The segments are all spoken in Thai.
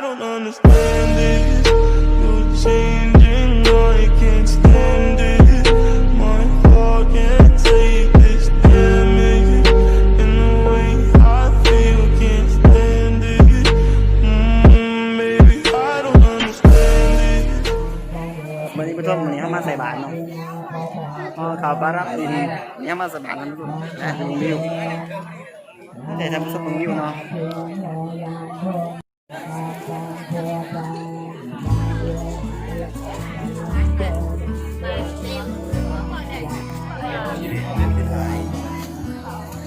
don't understand this. You're changing, I can't stand it. My heart can't take this damage. And the way I feel, can't stand it. Maybe I don't understand it. วันนี้ผู้ชมวันนี้เขามาใส่บาตรเนาะข่าวปลารับดินนี่มาใส่บาตรกันทุกคนนะดูวิวแต่ทำผู้ชมวิวเนาะ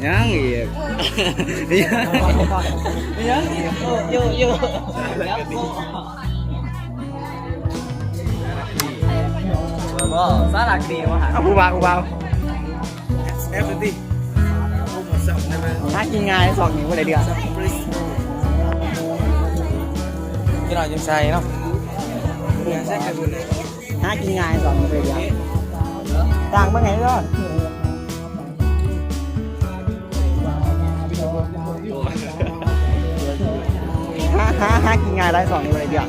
ยังอีกยังอยู่ก็สารักดีวะฮะผู้บ่าวแอฟตี้ถ้ากินง่าย2 นิ้วอะไรเดือดกินหน่อยยังใส่เนาะถ้ากินง่าย2 นิ้วเลยเดือดต่างบ้างไงก่อนถ้ากินง่ายได้2 นิ้วเลยเดือด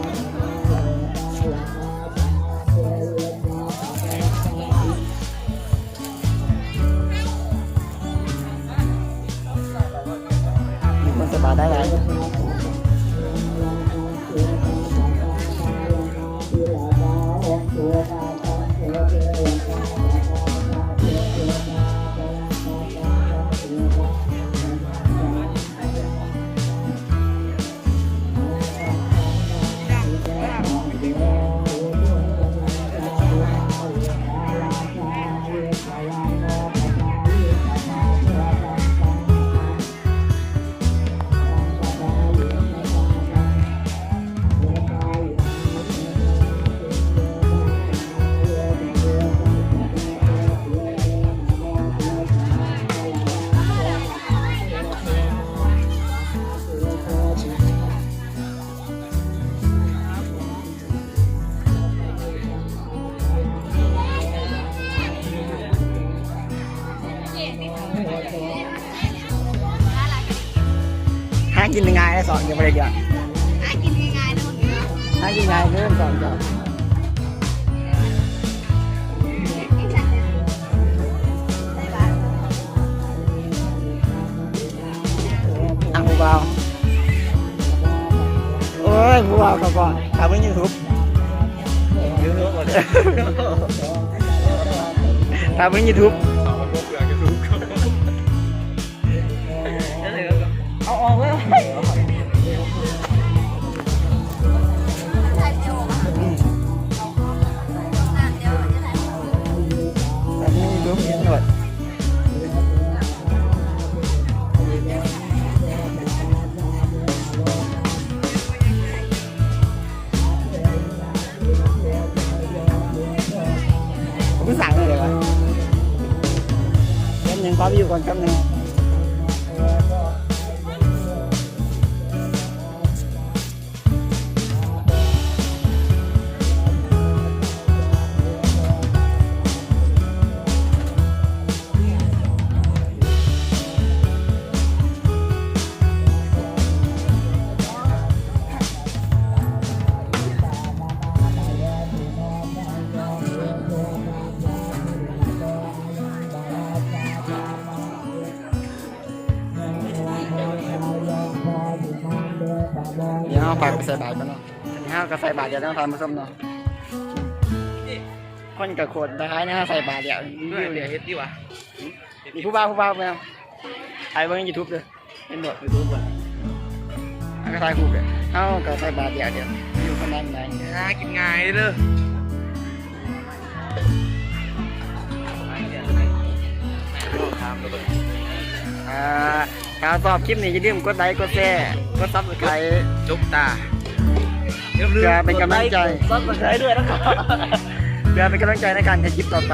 สบายได้แล้วกินง่ายได้2 ยังไม่ได้เยอะกินง่ายนะมึงกินง่ายเริ่ม2 จ้ะผู้บ่าวโอ้ยผู้บ่าวก่อนทำเป็นยูทูบทำเป็นยูทูบเอาออกเลยผมสั่งเลยเลยวะแป๊บนึงขอวิวก่อนแป๊บนึงเดี๋ยวเอาไปใส่บาตรกันเนาะนี่ก็ใส่บาตรเดี๋ยวต้องทำผสมเนาะคนกับขวดท้ายนะใส่บาตรเดี๋ยวเฮ็ดดีวะมีผู้บ่าวไหมถ่ายเบนยูทูบเลยเป็นหนวดยูทูบก่อนก็ถ่ายคู่เลยเอาก็ใส่บาตรเดี๋ยวอยู่ข้างในไหนกินง่ายเลยถ้าชอบคลิปนี้อย่าลืมกดไลค์กดแชร์กดซับสไครต์จุ๊บตาเพื่อเป็นกำลังใจซับสไครต์ด้วยนะครับเพื่อเป็นกำลังใจในการทำคลิปต่อไป